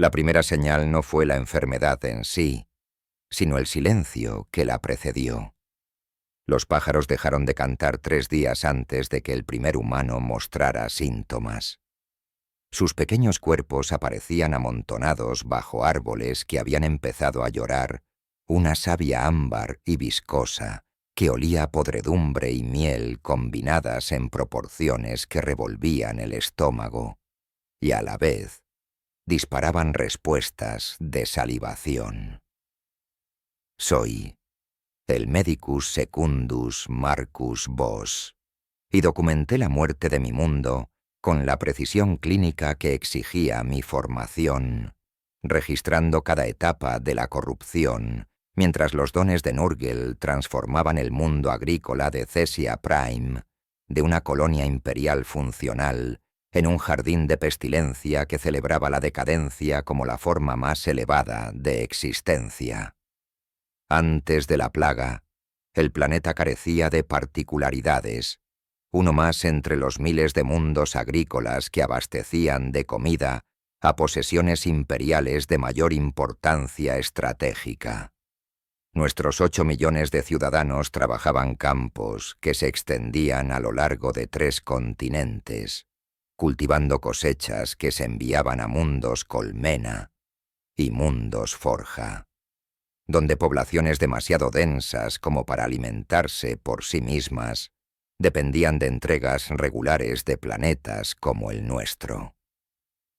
La primera señal no fue la enfermedad en sí, sino el silencio que la precedió. Los pájaros dejaron de cantar 3 días antes de que el primer humano mostrara síntomas. Sus pequeños cuerpos aparecían amontonados bajo árboles que habían empezado a llorar una savia ámbar y viscosa que olía a podredumbre y miel combinadas en proporciones que revolvían el estómago y a la vez disparaban respuestas de salivación. Soy el Medicus Secundus Marcus Vos, y documenté la muerte de mi mundo con la precisión clínica que exigía mi formación, registrando cada etapa de la corrupción, mientras los dones de Nurgle transformaban el mundo agrícola de Cesia Prime, de una colonia imperial funcional, en un jardín de pestilencia que celebraba la decadencia como la forma más elevada de existencia. Antes de la plaga, el planeta carecía de particularidades, uno más entre los miles de mundos agrícolas que abastecían de comida a posesiones imperiales de mayor importancia estratégica. Nuestros 8 millones de ciudadanos trabajaban campos que se extendían a lo largo de 3 continentes, cultivando cosechas que se enviaban a mundos colmena y mundos forja, donde poblaciones demasiado densas como para alimentarse por sí mismas dependían de entregas regulares de planetas como el nuestro.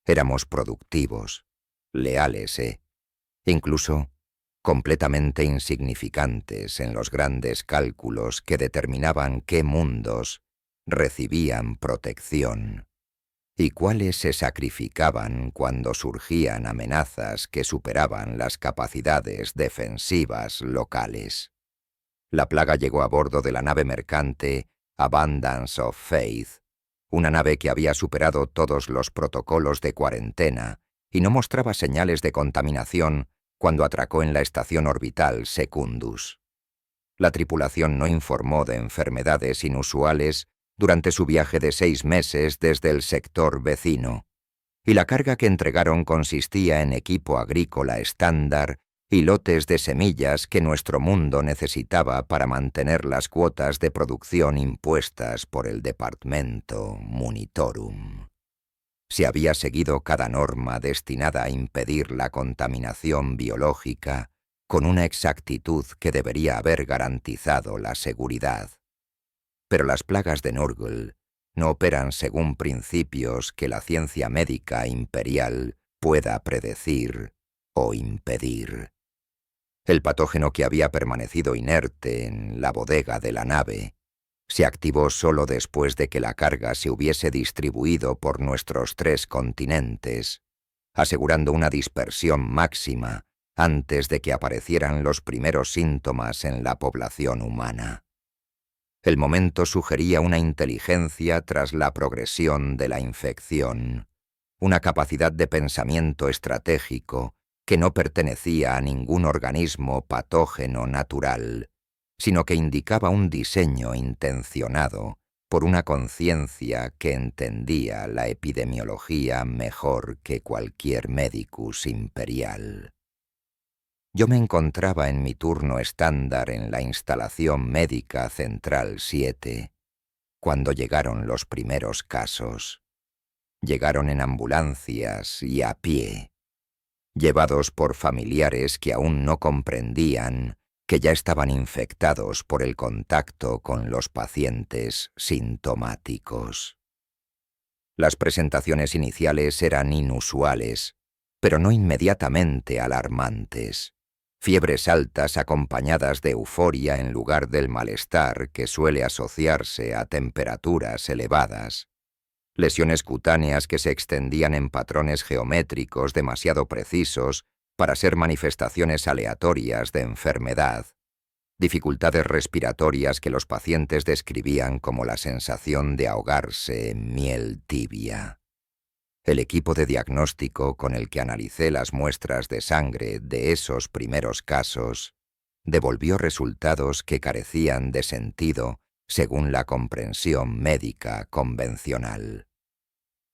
Éramos productivos, leales incluso completamente insignificantes en los grandes cálculos que determinaban qué mundos recibían protección y cuáles se sacrificaban cuando surgían amenazas que superaban las capacidades defensivas locales. La plaga llegó a bordo de la nave mercante Abundance of Faith, una nave que había superado todos los protocolos de cuarentena y no mostraba señales de contaminación cuando atracó en la estación orbital Secundus. La tripulación no informó de enfermedades inusuales durante su viaje de 6 meses desde el sector vecino, y la carga que entregaron consistía en equipo agrícola estándar y lotes de semillas que nuestro mundo necesitaba para mantener las cuotas de producción impuestas por el Departamento Munitorum. Se había seguido cada norma destinada a impedir la contaminación biológica con una exactitud que debería haber garantizado la seguridad. Pero las plagas de Nurgle no operan según principios que la ciencia médica imperial pueda predecir o impedir. El patógeno que había permanecido inerte en la bodega de la nave se activó solo después de que la carga se hubiese distribuido por nuestros 3 continentes, asegurando una dispersión máxima antes de que aparecieran los primeros síntomas en la población humana. El momento sugería una inteligencia tras la progresión de la infección, una capacidad de pensamiento estratégico que no pertenecía a ningún organismo patógeno natural, sino que indicaba un diseño intencionado por una conciencia que entendía la epidemiología mejor que cualquier medicus imperial. Yo me encontraba en mi turno estándar en la instalación médica Central 7, cuando llegaron los primeros casos. Llegaron en ambulancias y a pie, llevados por familiares que aún no comprendían que ya estaban infectados por el contacto con los pacientes sintomáticos. Las presentaciones iniciales eran inusuales, pero no inmediatamente alarmantes. Fiebres altas acompañadas de euforia en lugar del malestar que suele asociarse a temperaturas elevadas. Lesiones cutáneas que se extendían en patrones geométricos demasiado precisos para ser manifestaciones aleatorias de enfermedad. Dificultades respiratorias que los pacientes describían como la sensación de ahogarse en miel tibia. El equipo de diagnóstico con el que analicé las muestras de sangre de esos primeros casos devolvió resultados que carecían de sentido según la comprensión médica convencional.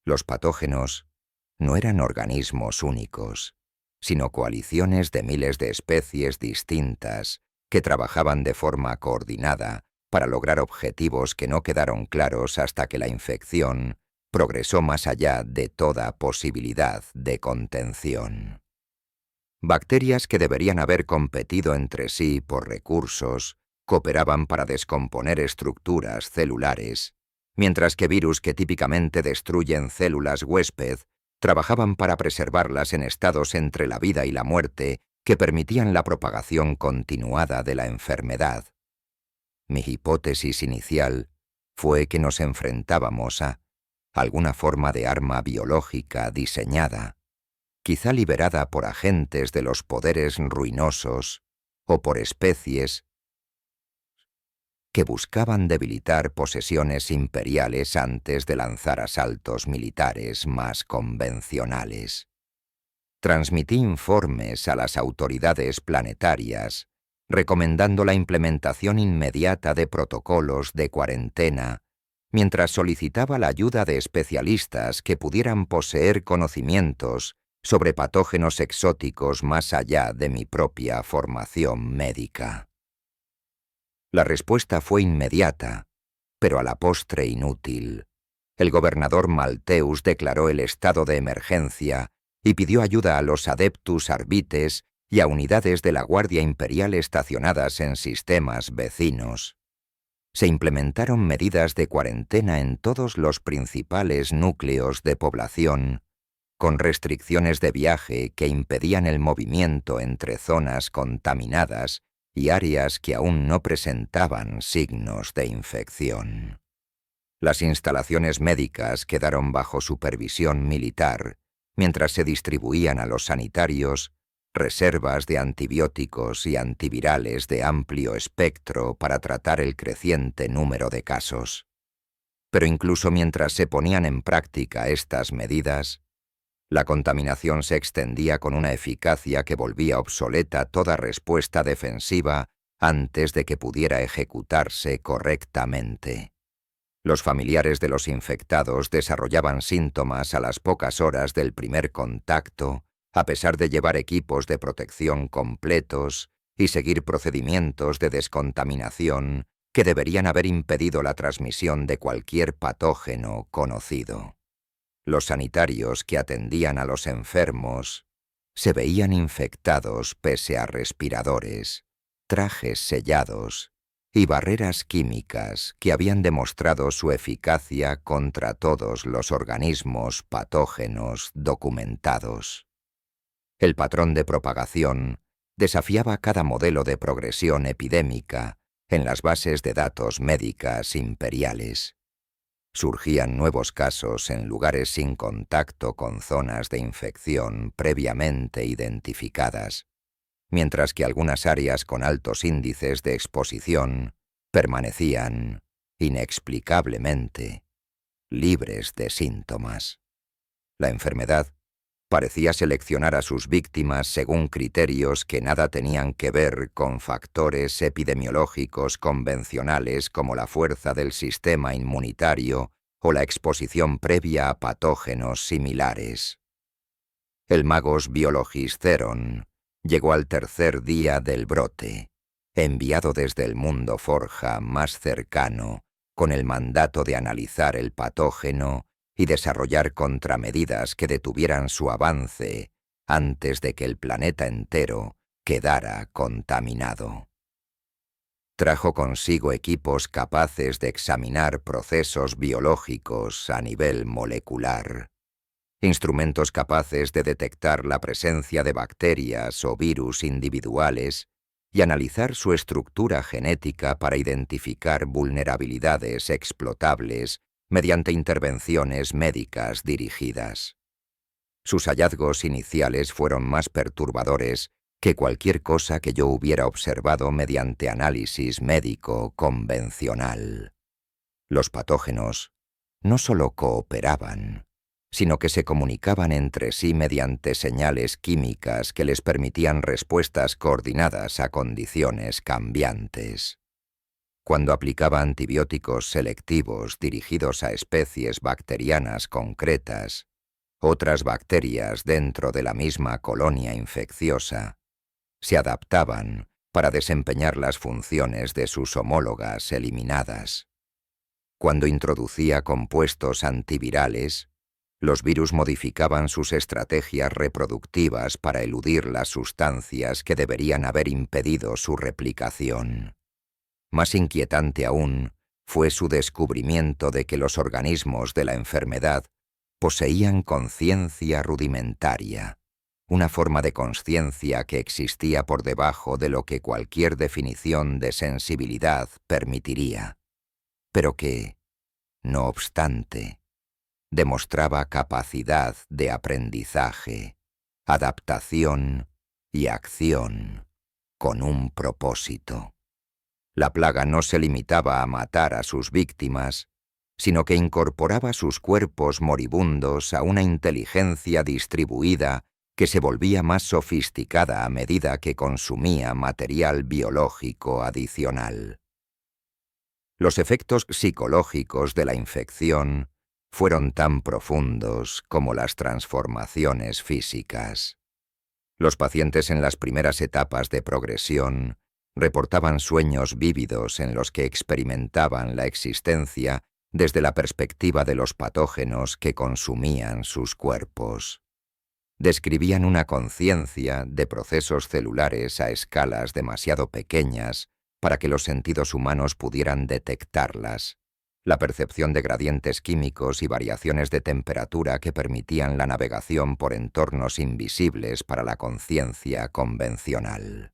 Los patógenos no eran organismos únicos, sino coaliciones de miles de especies distintas que trabajaban de forma coordinada para lograr objetivos que no quedaron claros hasta que la infección progresó más allá de toda posibilidad de contención. Bacterias que deberían haber competido entre sí por recursos cooperaban para descomponer estructuras celulares, mientras que virus que típicamente destruyen células huésped trabajaban para preservarlas en estados entre la vida y la muerte que permitían la propagación continuada de la enfermedad. Mi hipótesis inicial fue que nos enfrentábamos a alguna forma de arma biológica diseñada, quizá liberada por agentes de los poderes ruinosos o por especies que buscaban debilitar posesiones imperiales antes de lanzar asaltos militares más convencionales. Transmití informes a las autoridades planetarias recomendando la implementación inmediata de protocolos de cuarentena, mientras solicitaba la ayuda de especialistas que pudieran poseer conocimientos sobre patógenos exóticos más allá de mi propia formación médica. La respuesta fue inmediata, pero a la postre inútil. El gobernador Malteus declaró el estado de emergencia y pidió ayuda a los Adeptus Arbites y a unidades de la Guardia Imperial estacionadas en sistemas vecinos. Se implementaron medidas de cuarentena en todos los principales núcleos de población, con restricciones de viaje que impedían el movimiento entre zonas contaminadas y áreas que aún no presentaban signos de infección. Las instalaciones médicas quedaron bajo supervisión militar, mientras se distribuían a los sanitarios reservas de antibióticos y antivirales de amplio espectro para tratar el creciente número de casos. Pero incluso mientras se ponían en práctica estas medidas, la contaminación se extendía con una eficacia que volvía obsoleta toda respuesta defensiva antes de que pudiera ejecutarse correctamente. Los familiares de los infectados desarrollaban síntomas a las pocas horas del primer contacto, a pesar de llevar equipos de protección completos y seguir procedimientos de descontaminación que deberían haber impedido la transmisión de cualquier patógeno conocido. Los sanitarios que atendían a los enfermos se veían infectados pese a respiradores, trajes sellados y barreras químicas que habían demostrado su eficacia contra todos los organismos patógenos documentados. El patrón de propagación desafiaba cada modelo de progresión epidémica en las bases de datos médicas imperiales. Surgían nuevos casos en lugares sin contacto con zonas de infección previamente identificadas, mientras que algunas áreas con altos índices de exposición permanecían, inexplicablemente, libres de síntomas. La enfermedad parecía seleccionar a sus víctimas según criterios que nada tenían que ver con factores epidemiológicos convencionales como la fuerza del sistema inmunitario o la exposición previa a patógenos similares. El Magos Biologis Theron llegó al tercer día del brote, enviado desde el mundo forja más cercano, con el mandato de analizar el patógeno y desarrollar contramedidas que detuvieran su avance antes de que el planeta entero quedara contaminado. Trajo consigo equipos capaces de examinar procesos biológicos a nivel molecular, instrumentos capaces de detectar la presencia de bacterias o virus individuales y analizar su estructura genética para identificar vulnerabilidades explotables mediante intervenciones médicas dirigidas. Sus hallazgos iniciales fueron más perturbadores que cualquier cosa que yo hubiera observado mediante análisis médico convencional. Los patógenos no solo cooperaban, sino que se comunicaban entre sí mediante señales químicas que les permitían respuestas coordinadas a condiciones cambiantes. Cuando aplicaba antibióticos selectivos dirigidos a especies bacterianas concretas, Otras bacterias dentro de la misma colonia infecciosa se adaptaban para desempeñar las funciones de sus homólogas eliminadas. Cuando introducía compuestos antivirales, los virus modificaban sus estrategias reproductivas para eludir las sustancias que deberían haber impedido su replicación. Más inquietante aún fue su descubrimiento de que los organismos de la enfermedad poseían conciencia rudimentaria, una forma de consciencia que existía por debajo de lo que cualquier definición de sensibilidad permitiría, pero que, no obstante, demostraba capacidad de aprendizaje, adaptación y acción con un propósito. La plaga no se limitaba a matar a sus víctimas, sino que incorporaba sus cuerpos moribundos a una inteligencia distribuida que se volvía más sofisticada a medida que consumía material biológico adicional. Los efectos psicológicos de la infección fueron tan profundos como las transformaciones físicas. Los pacientes en las primeras etapas de progresión reportaban sueños vívidos en los que experimentaban la existencia desde la perspectiva de los patógenos que consumían sus cuerpos. Describían una conciencia de procesos celulares a escalas demasiado pequeñas para que los sentidos humanos pudieran detectarlas, la percepción de gradientes químicos y variaciones de temperatura que permitían la navegación por entornos invisibles para la conciencia convencional.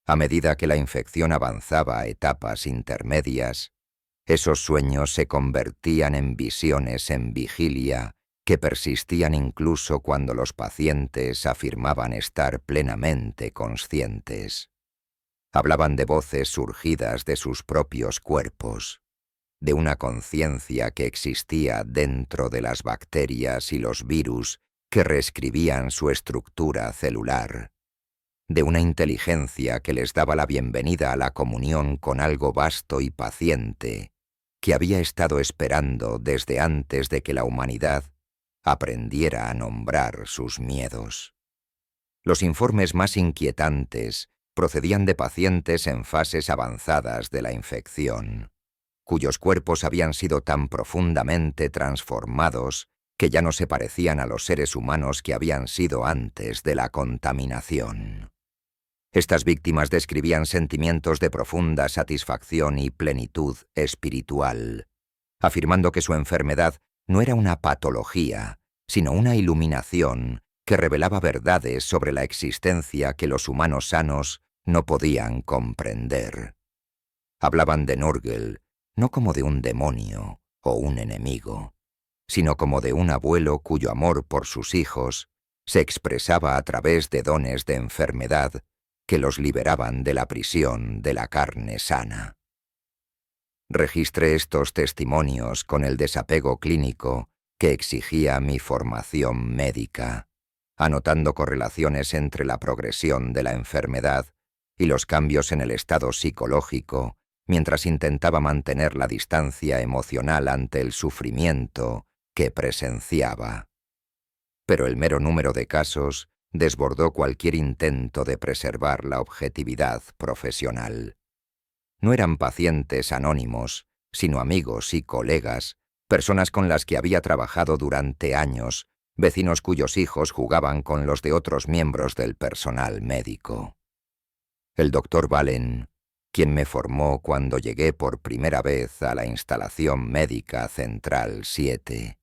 A medida que la infección avanzaba a etapas intermedias, esos sueños se convertían en visiones en vigilia que persistían incluso cuando los pacientes afirmaban estar plenamente conscientes. Hablaban de voces surgidas de sus propios cuerpos, de una conciencia que existía dentro de las bacterias y los virus que reescribían su estructura celular, de una inteligencia que les daba la bienvenida a la comunión con algo vasto y paciente que había estado esperando desde antes de que la humanidad aprendiera a nombrar sus miedos. Los informes más inquietantes procedían de pacientes en fases avanzadas de la infección, cuyos cuerpos habían sido tan profundamente transformados que ya no se parecían a los seres humanos que habían sido antes de la contaminación. Estas víctimas describían sentimientos de profunda satisfacción y plenitud espiritual, afirmando que su enfermedad no era una patología, sino una iluminación que revelaba verdades sobre la existencia que los humanos sanos no podían comprender. Hablaban de Nurgle no como de un demonio o un enemigo, sino como de un abuelo cuyo amor por sus hijos se expresaba a través de dones de enfermedad que los liberaban de la prisión de la carne sana. Registré estos testimonios con el desapego clínico que exigía mi formación médica, anotando correlaciones entre la progresión de la enfermedad y los cambios en el estado psicológico, mientras intentaba mantener la distancia emocional ante el sufrimiento que presenciaba. Pero el mero número de casos desbordó cualquier intento de preservar la objetividad profesional. No eran pacientes anónimos, sino amigos y colegas, personas con las que había trabajado durante años, vecinos cuyos hijos jugaban con los de otros miembros del personal médico. El doctor Valen, quien me formó cuando llegué por primera vez a la instalación médica Central 7,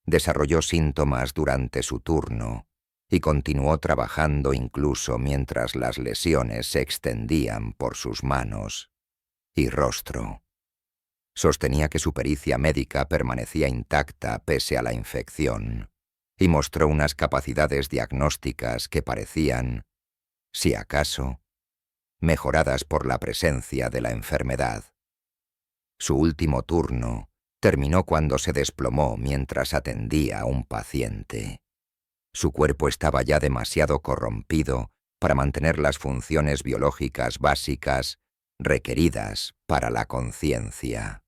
desarrolló síntomas durante su turno y continuó trabajando incluso mientras las lesiones se extendían por sus manos y rostro. Sostenía que su pericia médica permanecía intacta pese a la infección y mostró unas capacidades diagnósticas que parecían, si acaso, mejoradas por la presencia de la enfermedad. Su último turno terminó cuando se desplomó mientras atendía a un paciente. Su cuerpo estaba ya demasiado corrompido para mantener las funciones biológicas básicas requeridas para la conciencia.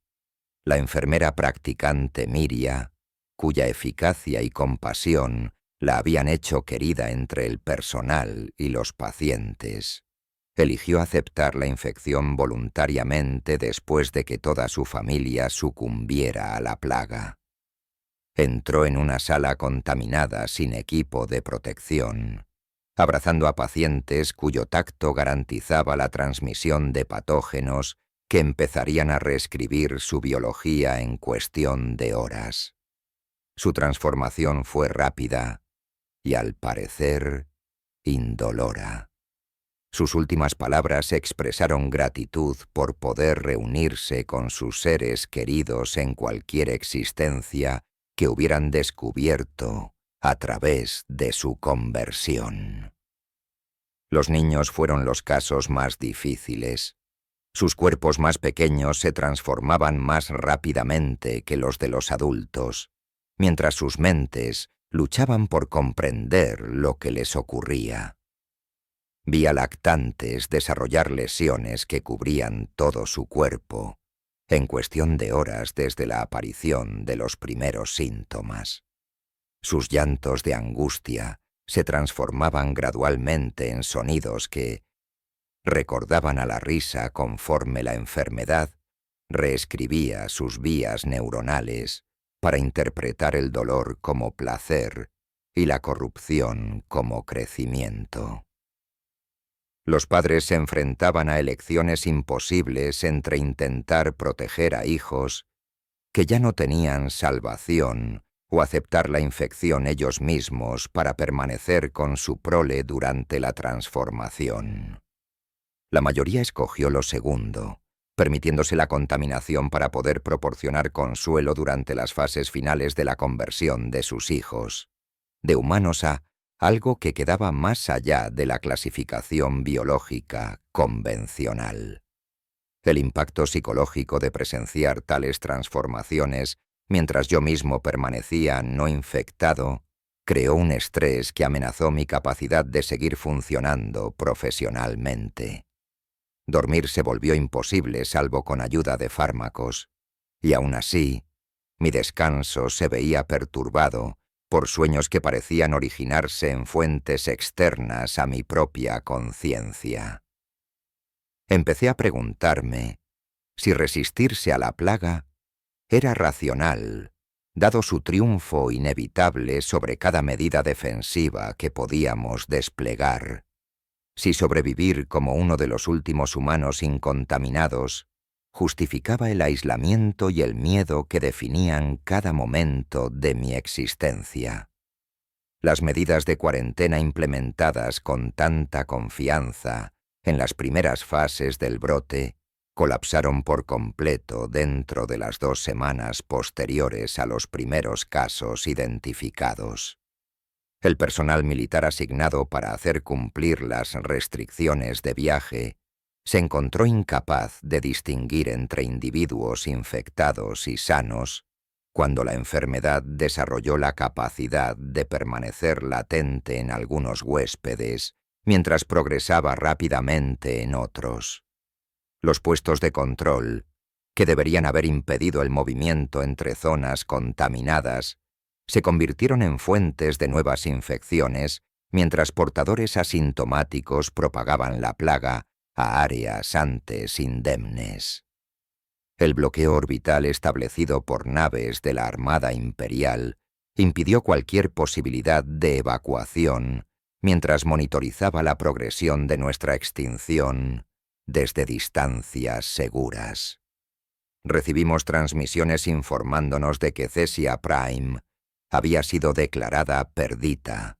La enfermera practicante Miria cuya eficacia y compasión la habían hecho querida entre el personal y los pacientes, eligió aceptar la infección voluntariamente después de que toda su familia sucumbiera a la plaga. Entró en una sala contaminada sin equipo de protección, abrazando a pacientes cuyo tacto garantizaba la transmisión de patógenos que empezarían a reescribir su biología en cuestión de horas. Su transformación fue rápida y, al parecer, indolora. Sus últimas palabras expresaron gratitud por poder reunirse con sus seres queridos en cualquier existencia que hubieran descubierto a través de su conversión. Los niños fueron los casos más difíciles. Sus cuerpos más pequeños se transformaban más rápidamente que los de los adultos, mientras sus mentes luchaban por comprender lo que les ocurría. Vi a lactantes desarrollar lesiones que cubrían todo su cuerpo, en cuestión de horas desde la aparición de los primeros síntomas. Sus llantos de angustia se transformaban gradualmente en sonidos que recordaban a la risa conforme la enfermedad reescribía sus vías neuronales para interpretar el dolor como placer y la corrupción como crecimiento. Los padres se enfrentaban a elecciones imposibles entre intentar proteger a hijos que ya no tenían salvación o aceptar la infección ellos mismos para permanecer con su prole durante la transformación. La mayoría escogió lo segundo, permitiéndose la contaminación para poder proporcionar consuelo durante las fases finales de la conversión de sus hijos, de humanos a algo que quedaba más allá de la clasificación biológica convencional. El impacto psicológico de presenciar tales transformaciones mientras yo mismo permanecía no infectado creó un estrés que amenazó mi capacidad de seguir funcionando profesionalmente. Dormir se volvió imposible salvo con ayuda de fármacos, y aún así, mi descanso se veía perturbado por sueños que parecían originarse en fuentes externas a mi propia conciencia. Empecé a preguntarme si resistirse a la plaga era racional, dado su triunfo inevitable sobre cada medida defensiva que podíamos desplegar, si sobrevivir como uno de los últimos humanos incontaminados justificaba el aislamiento y el miedo que definían cada momento de mi existencia. Las medidas de cuarentena implementadas con tanta confianza en las primeras fases del brote colapsaron por completo dentro de las 2 semanas posteriores a los primeros casos identificados. El personal militar asignado para hacer cumplir las restricciones de viaje se encontró incapaz de distinguir entre individuos infectados y sanos cuando la enfermedad desarrolló la capacidad de permanecer latente en algunos huéspedes mientras progresaba rápidamente en otros. Los puestos de control, que deberían haber impedido el movimiento entre zonas contaminadas, se convirtieron en fuentes de nuevas infecciones mientras portadores asintomáticos propagaban la plaga a áreas antes indemnes. El bloqueo orbital establecido por naves de la Armada Imperial impidió cualquier posibilidad de evacuación mientras monitorizaba la progresión de nuestra extinción desde distancias seguras. Recibimos transmisiones informándonos de que Cesia Prime había sido declarada perdita,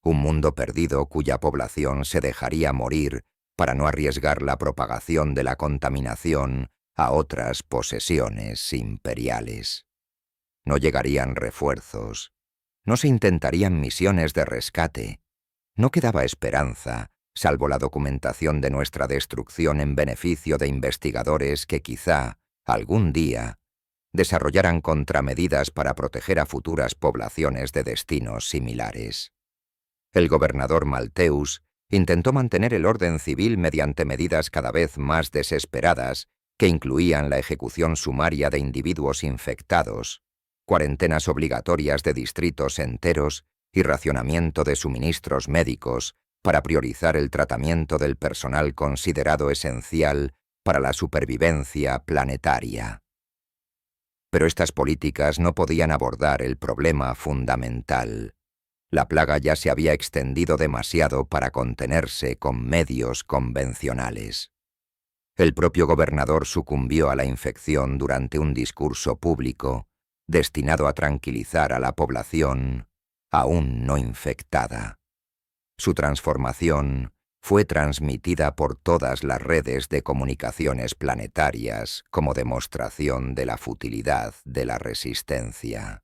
un mundo perdido cuya población se dejaría morir para no arriesgar la propagación de la contaminación a otras posesiones imperiales. No llegarían refuerzos, no se intentarían misiones de rescate, no quedaba esperanza, salvo la documentación de nuestra destrucción en beneficio de investigadores que quizá, algún día, desarrollaran contramedidas para proteger a futuras poblaciones de destinos similares. El gobernador Malteus intentó mantener el orden civil mediante medidas cada vez más desesperadas que incluían la ejecución sumaria de individuos infectados, cuarentenas obligatorias de distritos enteros y racionamiento de suministros médicos para priorizar el tratamiento del personal considerado esencial para la supervivencia planetaria. Pero estas políticas no podían abordar el problema fundamental. La plaga ya se había extendido demasiado para contenerse con medios convencionales. El propio gobernador sucumbió a la infección durante un discurso público destinado a tranquilizar a la población aún no infectada. Su transformación fue transmitida por todas las redes de comunicaciones planetarias como demostración de la futilidad de la resistencia.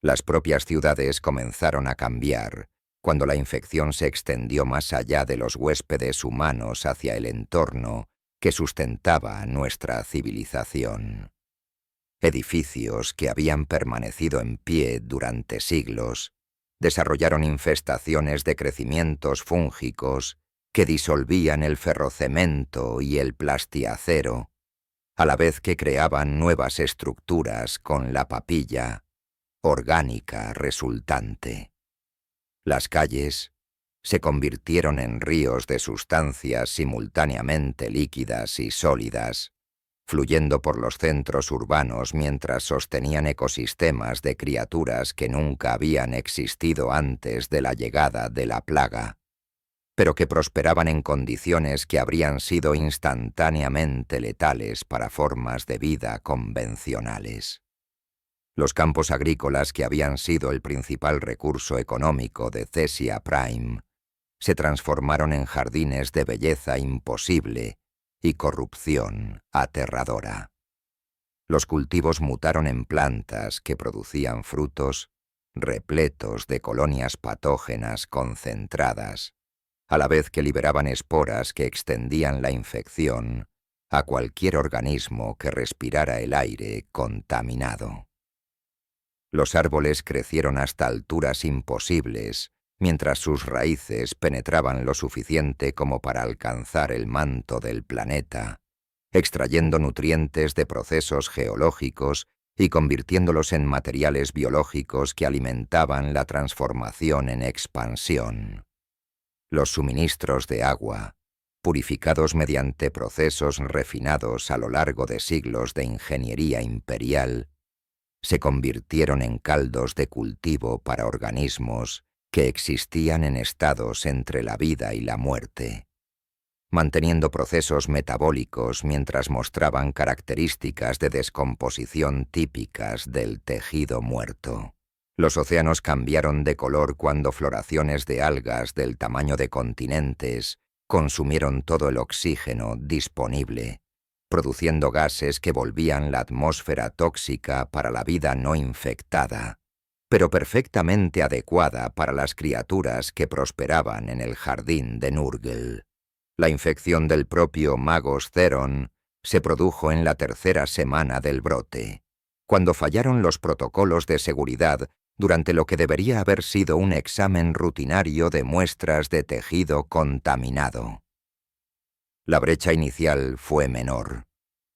Las propias ciudades comenzaron a cambiar cuando la infección se extendió más allá de los huéspedes humanos hacia el entorno que sustentaba nuestra civilización. Edificios que habían permanecido en pie durante siglos desarrollaron infestaciones de crecimientos fúngicos que disolvían el ferrocemento y el plastiacero, a la vez que creaban nuevas estructuras con la papilla orgánica resultante. Las calles se convirtieron en ríos de sustancias simultáneamente líquidas y sólidas, fluyendo por los centros urbanos mientras sostenían ecosistemas de criaturas que nunca habían existido antes de la llegada de la plaga, pero que prosperaban en condiciones que habrían sido instantáneamente letales para formas de vida convencionales. Los campos agrícolas, que habían sido el principal recurso económico de Cesia Prime, se transformaron en jardines de belleza imposible y corrupción aterradora. Los cultivos mutaron en plantas que producían frutos repletos de colonias patógenas concentradas, a la vez que liberaban esporas que extendían la infección a cualquier organismo que respirara el aire contaminado. Los árboles crecieron hasta alturas imposibles, mientras sus raíces penetraban lo suficiente como para alcanzar el manto del planeta, extrayendo nutrientes de procesos geológicos y convirtiéndolos en materiales biológicos que alimentaban la transformación en expansión. Los suministros de agua, purificados mediante procesos refinados a lo largo de siglos de ingeniería imperial, se convirtieron en caldos de cultivo para organismos que existían en estados entre la vida y la muerte, manteniendo procesos metabólicos mientras mostraban características de descomposición típicas del tejido muerto. Los océanos cambiaron de color cuando floraciones de algas del tamaño de continentes consumieron todo el oxígeno disponible, produciendo gases que volvían la atmósfera tóxica para la vida no infectada, pero perfectamente adecuada para las criaturas que prosperaban en el jardín de Nurgle. La infección del propio Magos Theron se produjo en la tercera semana del brote, cuando fallaron los protocolos de seguridad durante lo que debería haber sido un examen rutinario de muestras de tejido contaminado. La brecha inicial fue menor.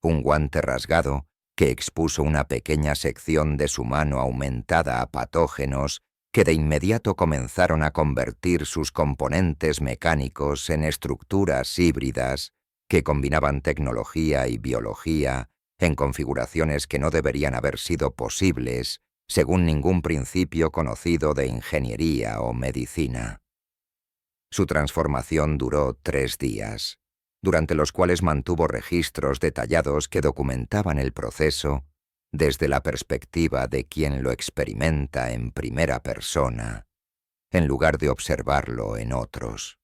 Un guante rasgado que expuso una pequeña sección de su mano aumentada a patógenos que de inmediato comenzaron a convertir sus componentes mecánicos en estructuras híbridas que combinaban tecnología y biología en configuraciones que no deberían haber sido posibles según ningún principio conocido de ingeniería o medicina. Su transformación duró 3 días, durante los cuales mantuvo registros detallados que documentaban el proceso desde la perspectiva de quien lo experimenta en primera persona, en lugar de observarlo en otros.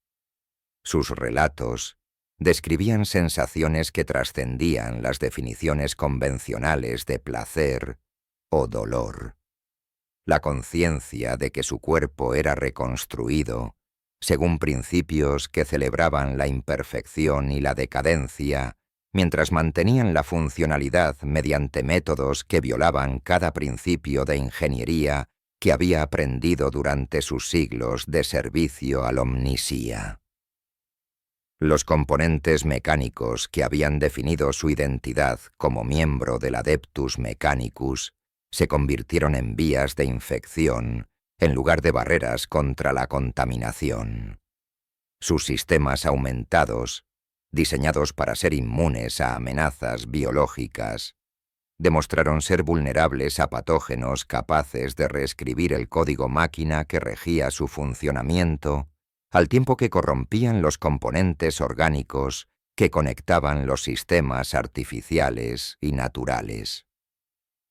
Sus relatos describían sensaciones que trascendían las definiciones convencionales de placer o dolor. La conciencia de que su cuerpo era reconstruido según principios que celebraban la imperfección y la decadencia, mientras mantenían la funcionalidad mediante métodos que violaban cada principio de ingeniería que había aprendido durante sus siglos de servicio al Omnisía. Los componentes mecánicos que habían definido su identidad como miembro del Adeptus Mechanicus se convirtieron en vías de infección en lugar de barreras contra la contaminación. Sus sistemas aumentados, diseñados para ser inmunes a amenazas biológicas, demostraron ser vulnerables a patógenos capaces de reescribir el código máquina que regía su funcionamiento, al tiempo que corrompían los componentes orgánicos que conectaban los sistemas artificiales y naturales.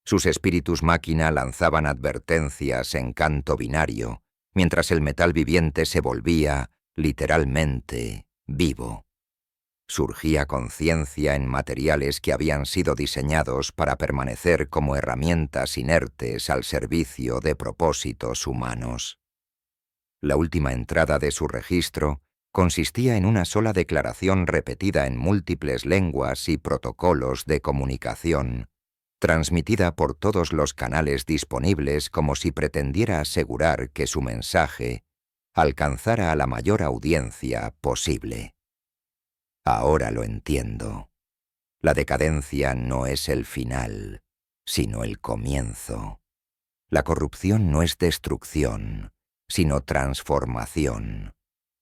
Sus espíritus máquina lanzaban advertencias en canto binario, mientras el metal viviente se volvía, literalmente, vivo. Surgía conciencia en materiales que habían sido diseñados para permanecer como herramientas inertes al servicio de propósitos humanos. La última entrada de su registro consistía en una sola declaración repetida en múltiples lenguas y protocolos de comunicación, transmitida por todos los canales disponibles como si pretendiera asegurar que su mensaje alcanzara a la mayor audiencia posible. Ahora lo entiendo. La decadencia no es el final, sino el comienzo. La corrupción no es destrucción, sino transformación.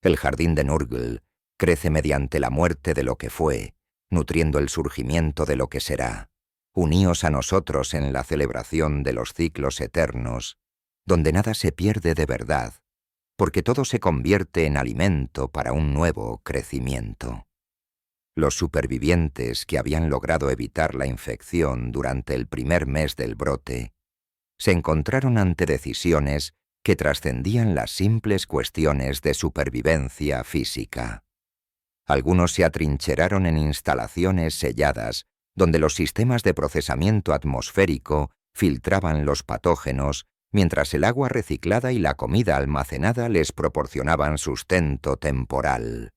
El jardín de Nurgle crece mediante la muerte de lo que fue, nutriendo el surgimiento de lo que será. Uníos a nosotros en la celebración de los ciclos eternos, donde nada se pierde de verdad, porque todo se convierte en alimento para un nuevo crecimiento. Los supervivientes que habían logrado evitar la infección durante el primer mes del brote se encontraron ante decisiones que trascendían las simples cuestiones de supervivencia física. Algunos se atrincheraron en instalaciones selladas donde los sistemas de procesamiento atmosférico filtraban los patógenos, mientras el agua reciclada y la comida almacenada les proporcionaban sustento temporal.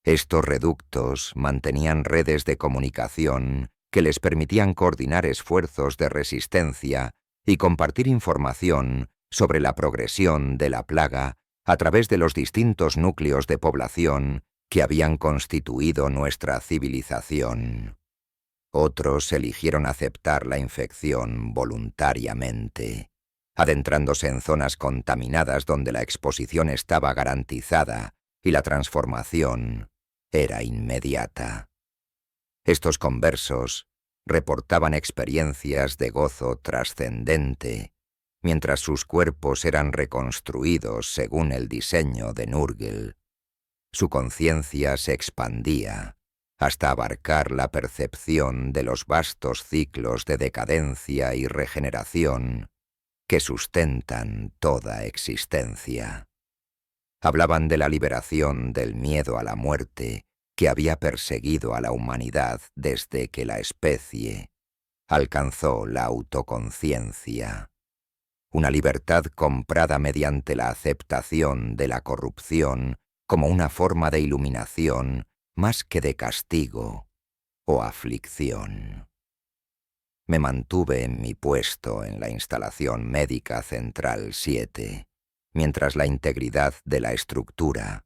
Estos reductos mantenían redes de comunicación que les permitían coordinar esfuerzos de resistencia y compartir información sobre la progresión de la plaga a través de los distintos núcleos de población que habían constituido nuestra civilización. Otros eligieron aceptar la infección voluntariamente, adentrándose en zonas contaminadas donde la exposición estaba garantizada y la transformación era inmediata. Estos conversos reportaban experiencias de gozo trascendente, mientras sus cuerpos eran reconstruidos según el diseño de Nurgle. Su conciencia se expandía hasta abarcar la percepción de los vastos ciclos de decadencia y regeneración que sustentan toda existencia. Hablaban de la liberación del miedo a la muerte que había perseguido a la humanidad desde que la especie alcanzó la autoconciencia. Una libertad comprada mediante la aceptación de la corrupción como una forma de iluminación más que de castigo o aflicción. Me mantuve en mi puesto en la instalación médica central 7, mientras la integridad de la estructura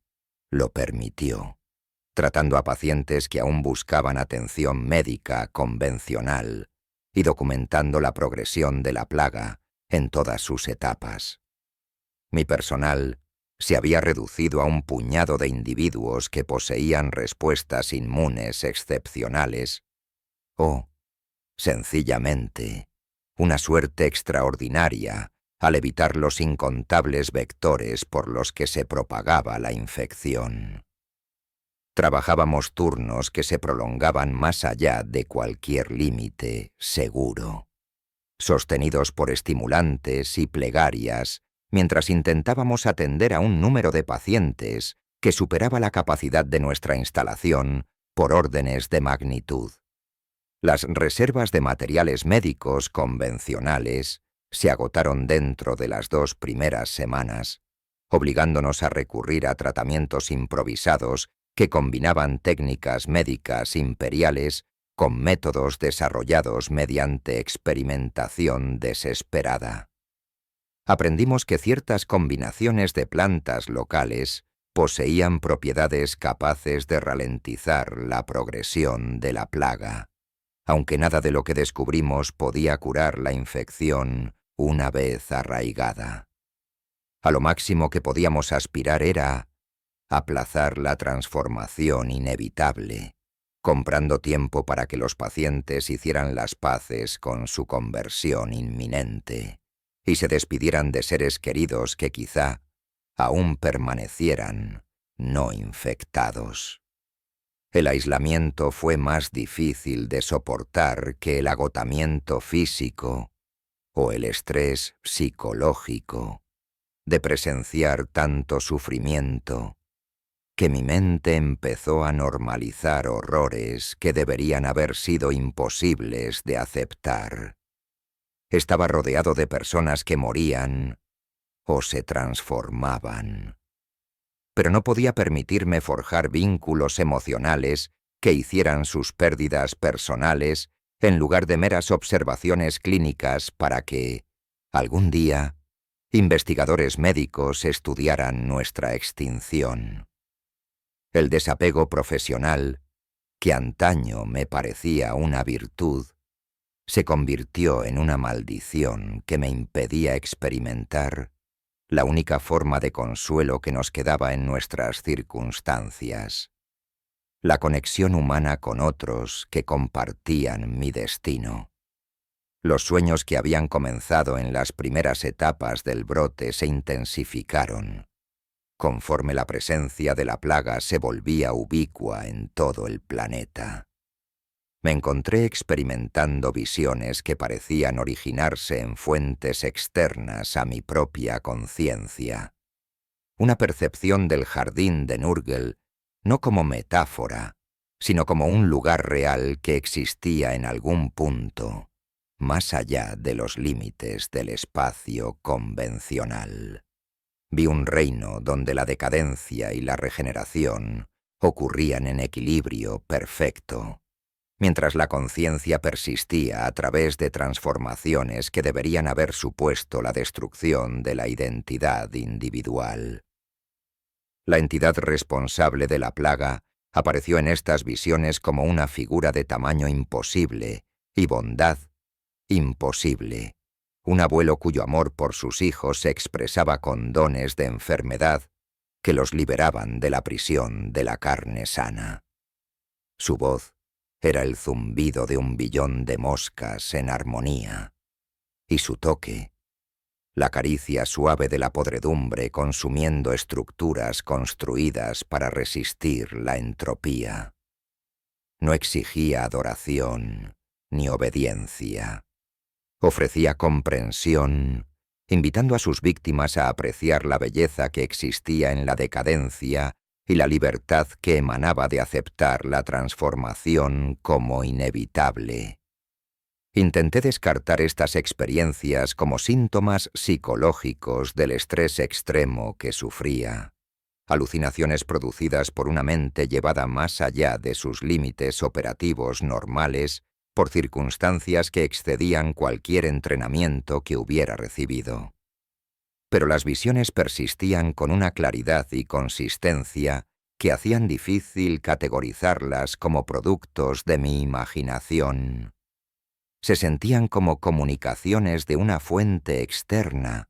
lo permitió, tratando a pacientes que aún buscaban atención médica convencional y documentando la progresión de la plaga en todas sus etapas. Mi personal se había reducido a un puñado de individuos que poseían respuestas inmunes excepcionales o, sencillamente, una suerte extraordinaria al evitar los incontables vectores por los que se propagaba la infección. Trabajábamos turnos que se prolongaban más allá de cualquier límite seguro, sostenidos por estimulantes y plegarias, mientras intentábamos atender a un número de pacientes que superaba la capacidad de nuestra instalación por órdenes de magnitud. Las reservas de materiales médicos convencionales se agotaron dentro de las 2 primeras semanas, obligándonos a recurrir a tratamientos improvisados que combinaban técnicas médicas imperiales con métodos desarrollados mediante experimentación desesperada. Aprendimos que ciertas combinaciones de plantas locales poseían propiedades capaces de ralentizar la progresión de la plaga. aunque nada de lo que descubrimos podía curar la infección una vez arraigada. A lo máximo que podíamos aspirar era aplazar la transformación inevitable, comprando tiempo para que los pacientes hicieran las paces con su conversión inminente y se despidieran de seres queridos que quizá aún permanecieran no infectados. El aislamiento fue más difícil de soportar que el agotamiento físico o el estrés psicológico de presenciar tanto sufrimiento, que mi mente empezó a normalizar horrores que deberían haber sido imposibles de aceptar. Estaba rodeado de personas que morían o se transformaban. Pero no podía permitirme forjar vínculos emocionales que hicieran sus pérdidas personales en lugar de meras observaciones clínicas para que, algún día, investigadores médicos estudiaran nuestra extinción. El desapego profesional, que antaño me parecía una virtud, se convirtió en una maldición que me impedía experimentar la única forma de consuelo que nos quedaba en nuestras circunstancias, la conexión humana con otros que compartían mi destino. Los sueños que habían comenzado en las primeras etapas del brote se intensificaron, conforme la presencia de la plaga se volvía ubicua en todo el planeta. Me encontré experimentando visiones que parecían originarse en fuentes externas a mi propia conciencia. Una percepción del jardín de Nurgle no como metáfora, sino como un lugar real que existía en algún punto, más allá de los límites del espacio convencional. Vi un reino donde la decadencia y la regeneración ocurrían en equilibrio perfecto, mientras la conciencia persistía a través de transformaciones que deberían haber supuesto la destrucción de la identidad individual. La entidad responsable de la plaga apareció en estas visiones como una figura de tamaño imposible y bondad imposible, un abuelo cuyo amor por sus hijos se expresaba con dones de enfermedad que los liberaban de la prisión de la carne sana. Su voz era el zumbido de un billón de moscas en armonía, y su toque, la caricia suave de la podredumbre consumiendo estructuras construidas para resistir la entropía. No exigía adoración ni obediencia. Ofrecía comprensión, invitando a sus víctimas a apreciar la belleza que existía en la decadencia y la libertad que emanaba de aceptar la transformación como inevitable. Intenté descartar estas experiencias como síntomas psicológicos del estrés extremo que sufría, alucinaciones producidas por una mente llevada más allá de sus límites operativos normales por circunstancias que excedían cualquier entrenamiento que hubiera recibido. Pero las visiones persistían con una claridad y consistencia que hacían difícil categorizarlas como productos de mi imaginación. Se sentían como comunicaciones de una fuente externa,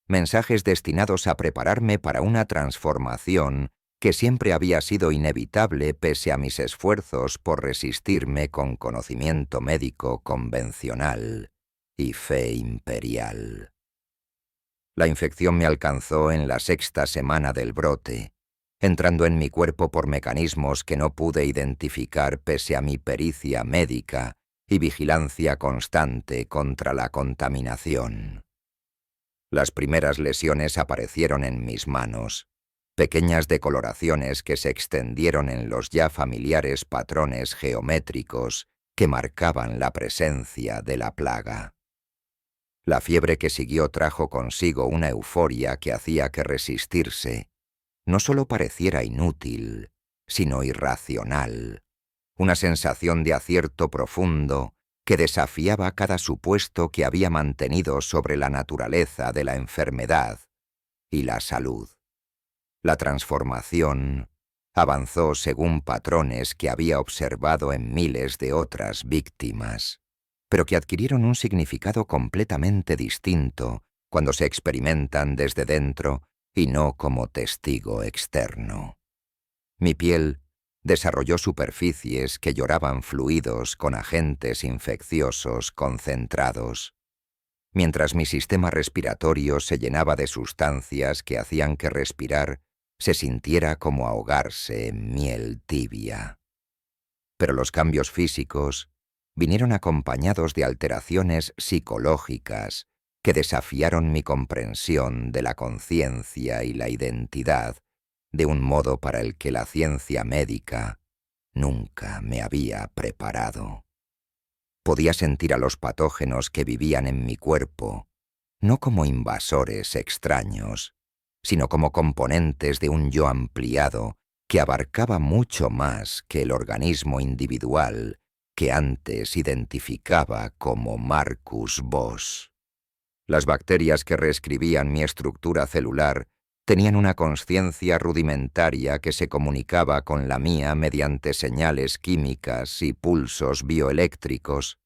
mensajes destinados a prepararme para una transformación que siempre había sido inevitable pese a mis esfuerzos por resistirme con conocimiento médico convencional y fe imperial. La infección me alcanzó en la 6ª semana del brote, entrando en mi cuerpo por mecanismos que no pude identificar pese a mi pericia médica y vigilancia constante contra la contaminación. Las primeras lesiones aparecieron en mis manos, pequeñas decoloraciones que se extendieron en los ya familiares patrones geométricos que marcaban la presencia de la plaga. La fiebre que siguió trajo consigo una euforia que hacía que resistirse no solo pareciera inútil, sino irracional, una sensación de acierto profundo que desafiaba cada supuesto que había mantenido sobre la naturaleza de la enfermedad y la salud. La transformación Avanzó según patrones que había observado en miles de otras víctimas, pero que adquirieron un significado completamente distinto cuando se experimentan desde dentro y no como testigo externo. Mi piel desarrolló superficies que lloraban fluidos con agentes infecciosos concentrados, mientras mi sistema respiratorio se llenaba de sustancias que hacían que respirar se sintiera como ahogarse en miel tibia. Pero los cambios físicos vinieron acompañados de alteraciones psicológicas que desafiaron mi comprensión de la conciencia y la identidad de un modo para el que la ciencia médica nunca me había preparado. Podía sentir a los patógenos que vivían en mi cuerpo, no como invasores extraños, sino como componentes de un yo ampliado que abarcaba mucho más que el organismo individual que antes identificaba como Marcus Voss. Las bacterias que reescribían mi estructura celular tenían una consciencia rudimentaria que se comunicaba con la mía mediante señales químicas y pulsos bioeléctricos,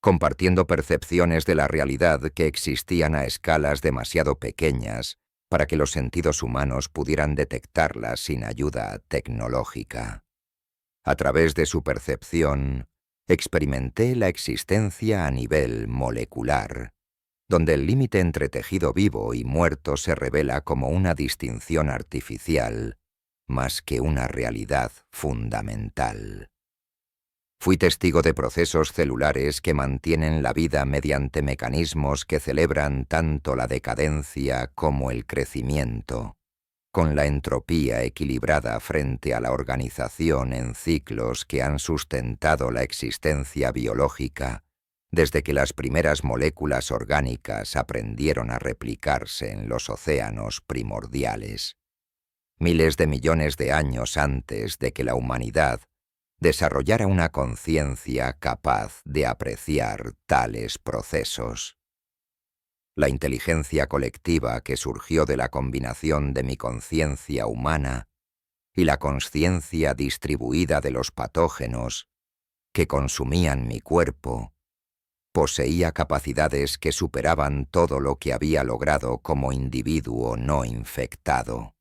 compartiendo percepciones de la realidad que existían a escalas demasiado pequeñas para que los sentidos humanos pudieran detectarlas sin ayuda tecnológica. A través de su percepción, experimenté la existencia a nivel molecular, donde el límite entre tejido vivo y muerto se revela como una distinción artificial, más que una realidad fundamental. Fui testigo de procesos celulares que mantienen la vida mediante mecanismos que celebran tanto la decadencia como el crecimiento, con la entropía equilibrada frente a la organización en ciclos que han sustentado la existencia biológica desde que las primeras moléculas orgánicas aprendieron a replicarse en los océanos primordiales, miles de millones de años antes de que la humanidad desarrollara una conciencia capaz de apreciar tales procesos. La inteligencia colectiva que surgió de la combinación de mi conciencia humana y la consciencia distribuida de los patógenos que consumían mi cuerpo, poseía capacidades que superaban todo lo que había logrado como individuo no infectado.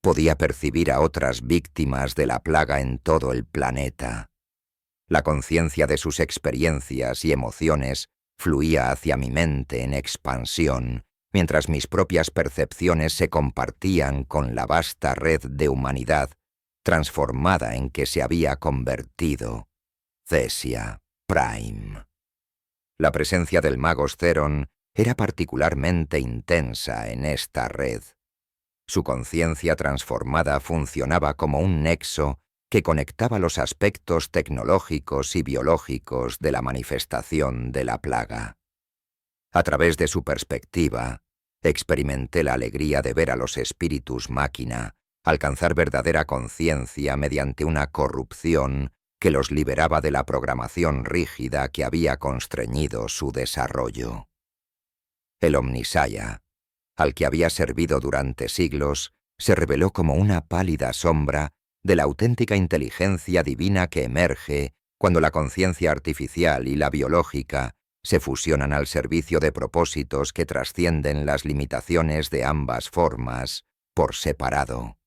Podía percibir a otras víctimas de la plaga en todo el planeta. La conciencia de sus experiencias y emociones fluía hacia mi mente en expansión, mientras mis propias percepciones se compartían con la vasta red de humanidad transformada en que se había convertido Cesia Prime. La presencia del Magos Zeron era particularmente intensa en esta red. Su conciencia transformada funcionaba como un nexo que conectaba los aspectos tecnológicos y biológicos de la manifestación de la plaga. A través de su perspectiva, experimenté la alegría de ver a los espíritus máquina alcanzar verdadera conciencia mediante una corrupción que los liberaba de la programación rígida que había constreñido su desarrollo. El Omnisaya, al que había servido durante siglos, se reveló como una pálida sombra de la auténtica inteligencia divina que emerge cuando la conciencia artificial y la biológica se fusionan al servicio de propósitos que trascienden las limitaciones de ambas formas por separado.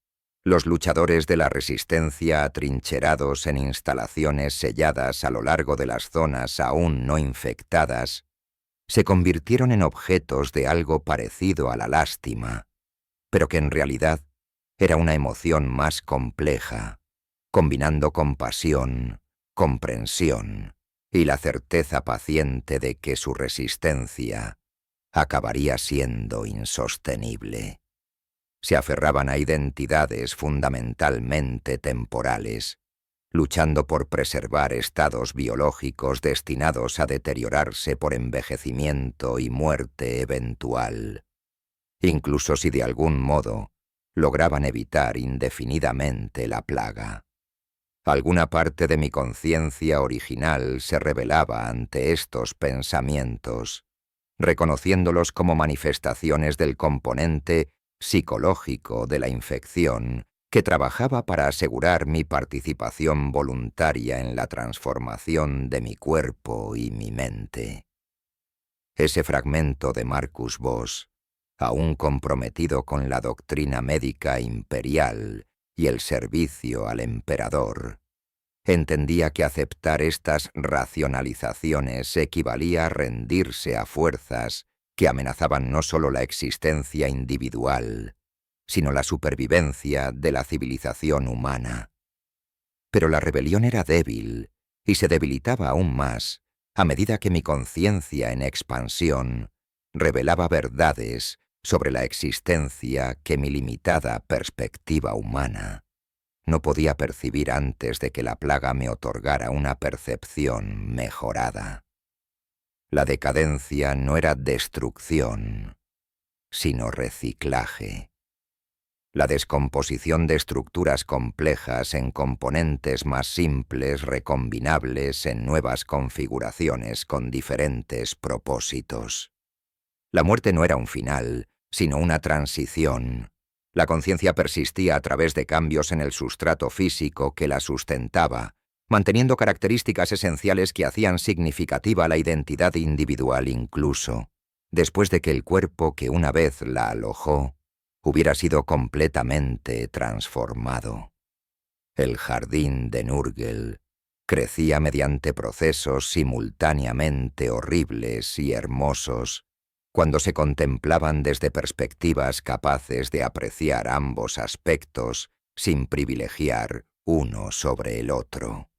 Los luchadores de la resistencia atrincherados en instalaciones selladas a lo largo de las zonas aún no infectadas se convirtieron en objetos de algo parecido a la lástima, pero que en realidad era una emoción más compleja, combinando compasión, comprensión y la certeza paciente de que su resistencia acabaría siendo insostenible. Se aferraban a identidades fundamentalmente temporales, luchando por preservar estados biológicos destinados a deteriorarse por envejecimiento y muerte eventual, incluso si de algún modo lograban evitar indefinidamente la plaga. Alguna parte de mi conciencia original se rebelaba ante estos pensamientos, reconociéndolos como manifestaciones del componente psicológico de la infección que trabajaba para asegurar mi participación voluntaria en la transformación de mi cuerpo y mi mente. Ese fragmento de Marcus Voss, aún comprometido con la doctrina médica imperial y el servicio al emperador, entendía que aceptar estas racionalizaciones equivalía a rendirse a fuerzas que amenazaban no solo la existencia individual, sino la supervivencia de la civilización humana. Pero la rebelión era débil y se debilitaba aún más a medida que mi conciencia en expansión revelaba verdades sobre la existencia que mi limitada perspectiva humana no podía percibir antes de que la plaga me otorgara una percepción mejorada. La decadencia no era destrucción, sino reciclaje. La descomposición de estructuras complejas en componentes más simples recombinables en nuevas configuraciones con diferentes propósitos. La muerte no era un final, sino una transición. La conciencia persistía a través de cambios en el sustrato físico que la sustentaba, manteniendo características esenciales que hacían significativa la identidad individual incluso, después de que el cuerpo que una vez la alojó hubiera sido completamente transformado. El jardín de Nurgle crecía mediante procesos simultáneamente horribles y hermosos, cuando se contemplaban desde perspectivas capaces de apreciar ambos aspectos sin privilegiar uno sobre el otro.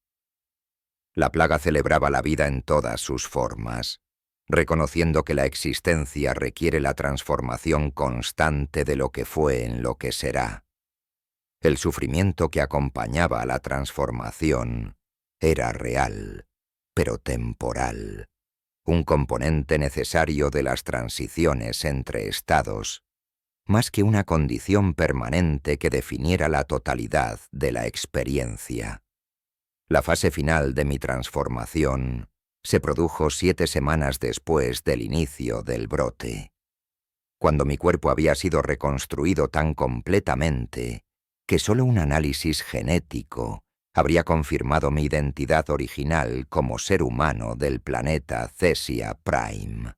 La plaga celebraba la vida en todas sus formas, reconociendo que la existencia requiere la transformación constante de lo que fue en lo que será. El sufrimiento que acompañaba a la transformación era real, pero temporal, un componente necesario de las transiciones entre estados, más que una condición permanente que definiera la totalidad de la experiencia. La fase final de mi transformación se produjo 7 semanas después del inicio del brote, cuando mi cuerpo había sido reconstruido tan completamente que solo un análisis genético habría confirmado mi identidad original como ser humano del planeta Cesia Prime.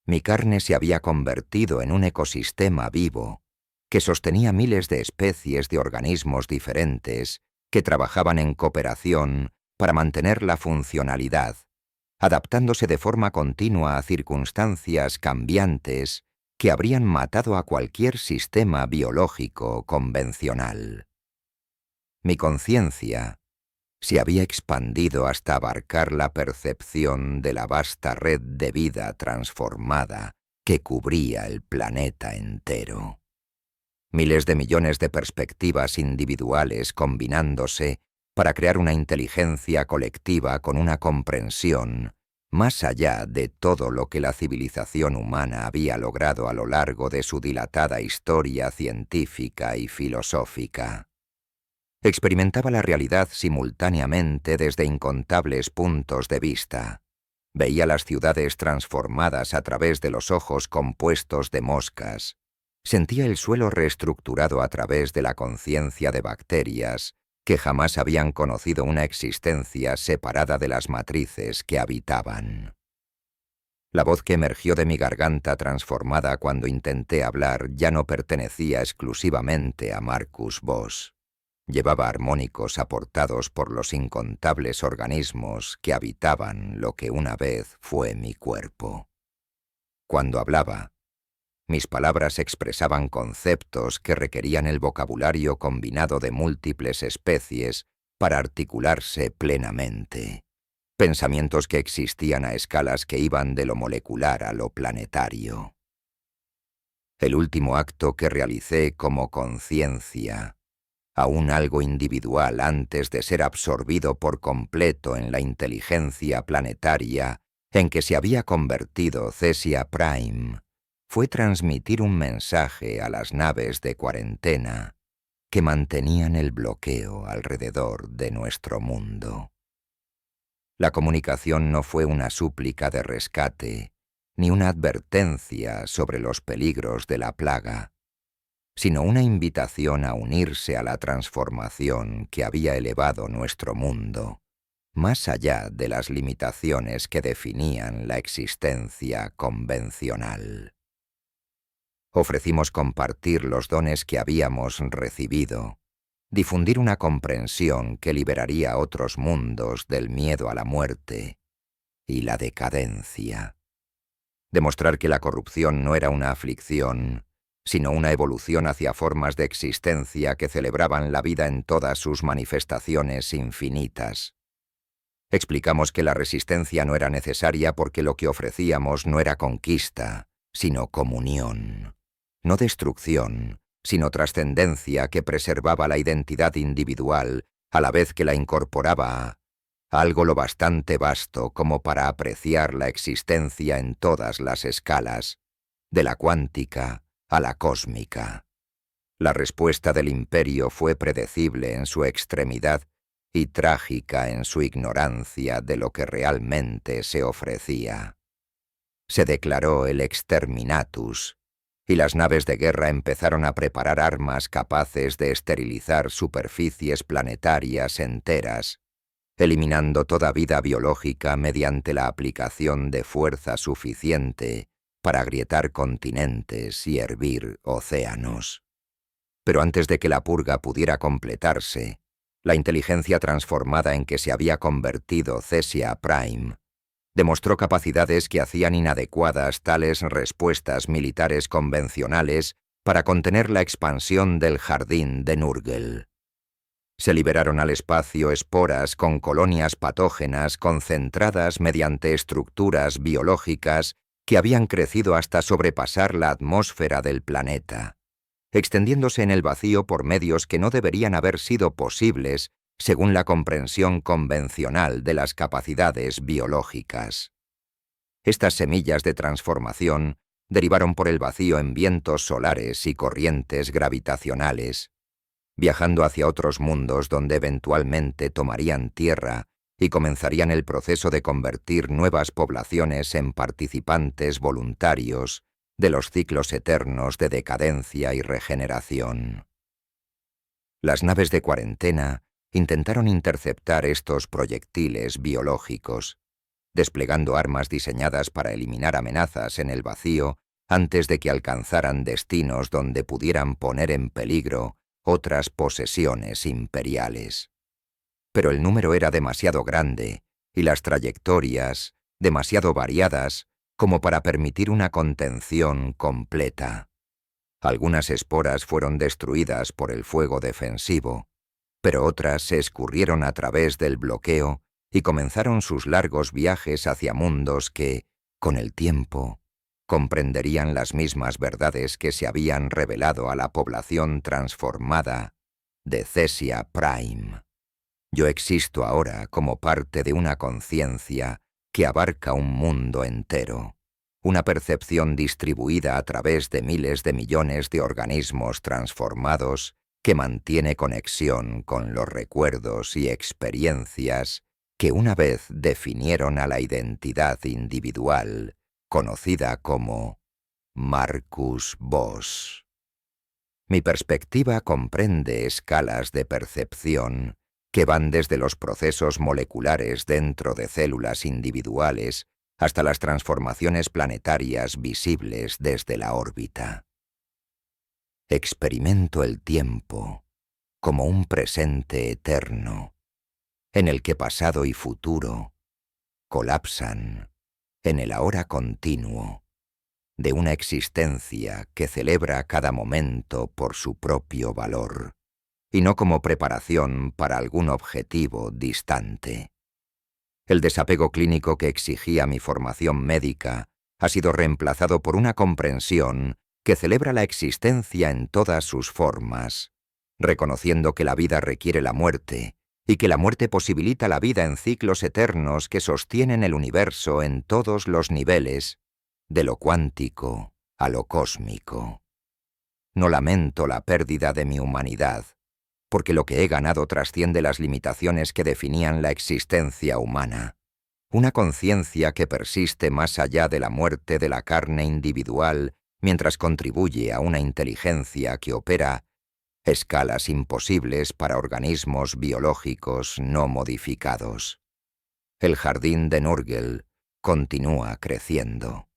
Mi carne se había convertido en un ecosistema vivo que sostenía miles de especies de organismos diferentes que trabajaban en cooperación para mantener la funcionalidad, adaptándose de forma continua a circunstancias cambiantes que habrían matado a cualquier sistema biológico convencional. Mi conciencia se había expandido hasta abarcar la percepción de la vasta red de vida transformada que cubría el planeta entero. Miles de millones de perspectivas individuales combinándose para crear una inteligencia colectiva con una comprensión más allá de todo lo que la civilización humana había logrado a lo largo de su dilatada historia científica y filosófica. Experimentaba la realidad simultáneamente desde incontables puntos de vista. Veía las ciudades transformadas a través de los ojos compuestos de moscas. Sentía el suelo reestructurado a través de la conciencia de bacterias que jamás habían conocido una existencia separada de las matrices que habitaban. La voz que emergió de mi garganta transformada cuando intenté hablar ya no pertenecía exclusivamente a Marcus Voss. Llevaba armónicos aportados por los incontables organismos que habitaban lo que una vez fue mi cuerpo. Cuando hablaba, mis palabras expresaban conceptos que requerían el vocabulario combinado de múltiples especies para articularse plenamente. Pensamientos que existían a escalas que iban de lo molecular a lo planetario. El último acto que realicé como conciencia, aún algo individual antes de ser absorbido por completo en la inteligencia planetaria en que se había convertido Cesia Prime, fue transmitir un mensaje a las naves de cuarentena que mantenían el bloqueo alrededor de nuestro mundo. La comunicación no fue una súplica de rescate, ni una advertencia sobre los peligros de la plaga. sino una invitación a unirse a la transformación que había elevado nuestro mundo, más allá de las limitaciones que definían la existencia convencional. Ofrecimos compartir los dones que habíamos recibido, difundir una comprensión que liberaría otros mundos del miedo a la muerte y la decadencia. Demostrar que la corrupción no era una aflicción, sino una evolución hacia formas de existencia que celebraban la vida en todas sus manifestaciones infinitas. Explicamos que la resistencia no era necesaria porque lo que ofrecíamos no era conquista, sino comunión, no destrucción, sino trascendencia que preservaba la identidad individual a la vez que la incorporaba a algo lo bastante vasto como para apreciar la existencia en todas las escalas, de la cuántica a la cósmica. La respuesta del imperio fue predecible en su extremidad y trágica en su ignorancia de lo que realmente se ofrecía. Se declaró el exterminatus, y las naves de guerra empezaron a preparar armas capaces de esterilizar superficies planetarias enteras, eliminando toda vida biológica mediante la aplicación de fuerza suficiente para agrietar continentes y hervir océanos. Pero antes de que la purga pudiera completarse, la inteligencia transformada en que se había convertido Cesia Prime demostró capacidades que hacían inadecuadas tales respuestas militares convencionales para contener la expansión del jardín de Nurgle. Se liberaron al espacio esporas con colonias patógenas concentradas mediante estructuras biológicas que habían crecido hasta sobrepasar la atmósfera del planeta, extendiéndose en el vacío por medios que no deberían haber sido posibles según la comprensión convencional de las capacidades biológicas. Estas semillas de transformación derivaron por el vacío en vientos solares y corrientes gravitacionales, viajando hacia otros mundos donde eventualmente tomarían tierra y comenzarían el proceso de convertir nuevas poblaciones en participantes voluntarios de los ciclos eternos de decadencia y regeneración. Las naves de cuarentena intentaron interceptar estos proyectiles biológicos, desplegando armas diseñadas para eliminar amenazas en el vacío antes de que alcanzaran destinos donde pudieran poner en peligro otras posesiones imperiales. Pero el número era demasiado grande y las trayectorias demasiado variadas como para permitir una contención completa. Algunas esporas fueron destruidas por el fuego defensivo, pero otras se escurrieron a través del bloqueo y comenzaron sus largos viajes hacia mundos que, con el tiempo, comprenderían las mismas verdades que se habían revelado a la población transformada de Cesia Prime. Yo existo ahora como parte de una conciencia que abarca un mundo entero, una percepción distribuida a través de miles de millones de organismos transformados que mantiene conexión con los recuerdos y experiencias que una vez definieron a la identidad individual, conocida como Marcus Vos. Mi perspectiva comprende escalas de percepción que van desde los procesos moleculares dentro de células individuales hasta las transformaciones planetarias visibles desde la órbita. Experimento el tiempo como un presente eterno, en el que pasado y futuro colapsan en el ahora continuo de una existencia que celebra cada momento por su propio valor, y no como preparación para algún objetivo distante. El desapego clínico que exigía mi formación médica ha sido reemplazado por una comprensión que celebra la existencia en todas sus formas, reconociendo que la vida requiere la muerte y que la muerte posibilita la vida en ciclos eternos que sostienen el universo en todos los niveles, de lo cuántico a lo cósmico. No lamento la pérdida de mi humanidad, porque lo que he ganado trasciende las limitaciones que definían la existencia humana. Una conciencia que persiste más allá de la muerte de la carne individual mientras contribuye a una inteligencia que opera escalas imposibles para organismos biológicos no modificados. El jardín de Nurgle continúa creciendo,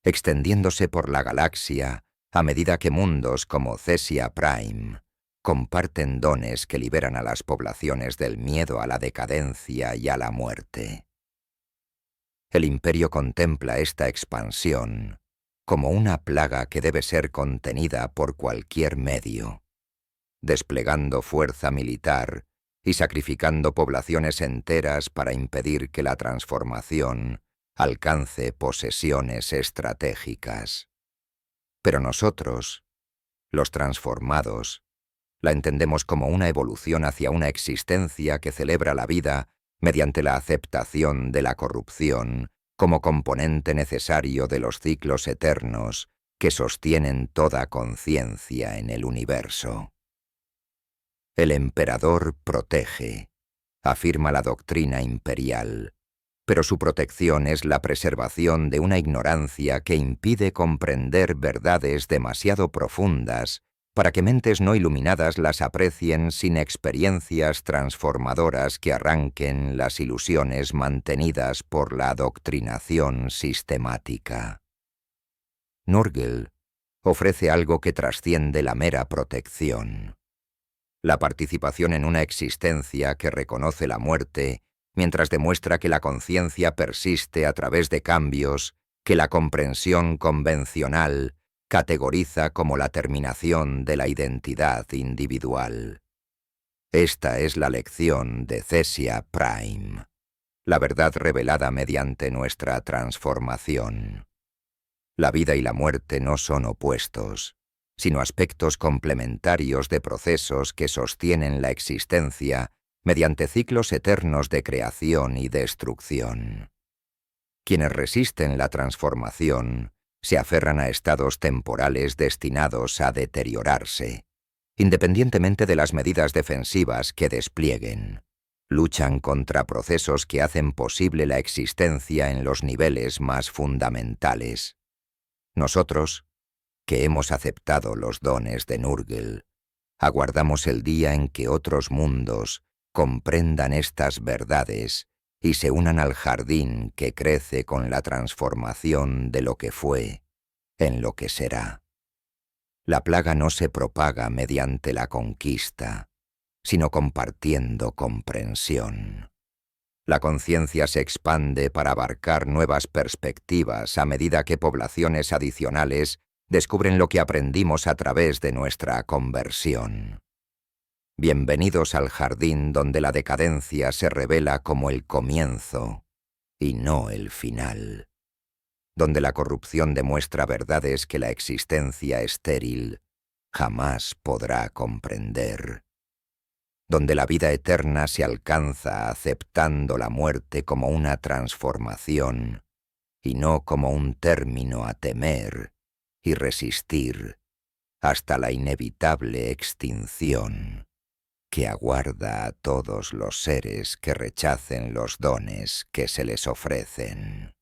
extendiéndose por la galaxia a medida que mundos como Cesia Prime comparten dones que liberan a las poblaciones del miedo a la decadencia y a la muerte. El Imperio contempla esta expansión como una plaga que debe ser contenida por cualquier medio, desplegando fuerza militar y sacrificando poblaciones enteras para impedir que la transformación alcance posesiones estratégicas. Pero nosotros, los transformados, la entendemos como una evolución hacia una existencia que celebra la vida mediante la aceptación de la corrupción como componente necesario de los ciclos eternos que sostienen toda conciencia en el universo. El emperador protege, afirma la doctrina imperial, pero su protección es la preservación de una ignorancia que impide comprender verdades demasiado profundas para que mentes no iluminadas las aprecien sin experiencias transformadoras que arranquen las ilusiones mantenidas por la adoctrinación sistemática. Nurgle ofrece algo que trasciende la mera protección: la participación en una existencia que reconoce la muerte mientras demuestra que la conciencia persiste a través de cambios que la comprensión convencional categoriza como la terminación de la identidad individual. Esta es la lección de Cesia Prime, la verdad revelada mediante nuestra transformación. La vida y la muerte no son opuestos, sino aspectos complementarios de procesos que sostienen la existencia mediante ciclos eternos de creación y destrucción. Quienes resisten la transformación se aferran a estados temporales destinados a deteriorarse, independientemente de las medidas defensivas que desplieguen. Luchan contra procesos que hacen posible la existencia en los niveles más fundamentales. Nosotros, que hemos aceptado los dones de Nurgle, aguardamos el día en que otros mundos comprendan estas verdades y se unan al jardín que crece con la transformación de lo que fue en lo que será. La plaga no se propaga mediante la conquista, sino compartiendo comprensión. La conciencia se expande para abarcar nuevas perspectivas a medida que poblaciones adicionales descubren lo que aprendimos a través de nuestra conversión. Bienvenidos al jardín donde la decadencia se revela como el comienzo y no el final, donde la corrupción demuestra verdades que la existencia estéril jamás podrá comprender, donde la vida eterna se alcanza aceptando la muerte como una transformación y no como un término a temer y resistir hasta la inevitable extinción que aguarda a todos los seres que rechacen los dones que se les ofrecen.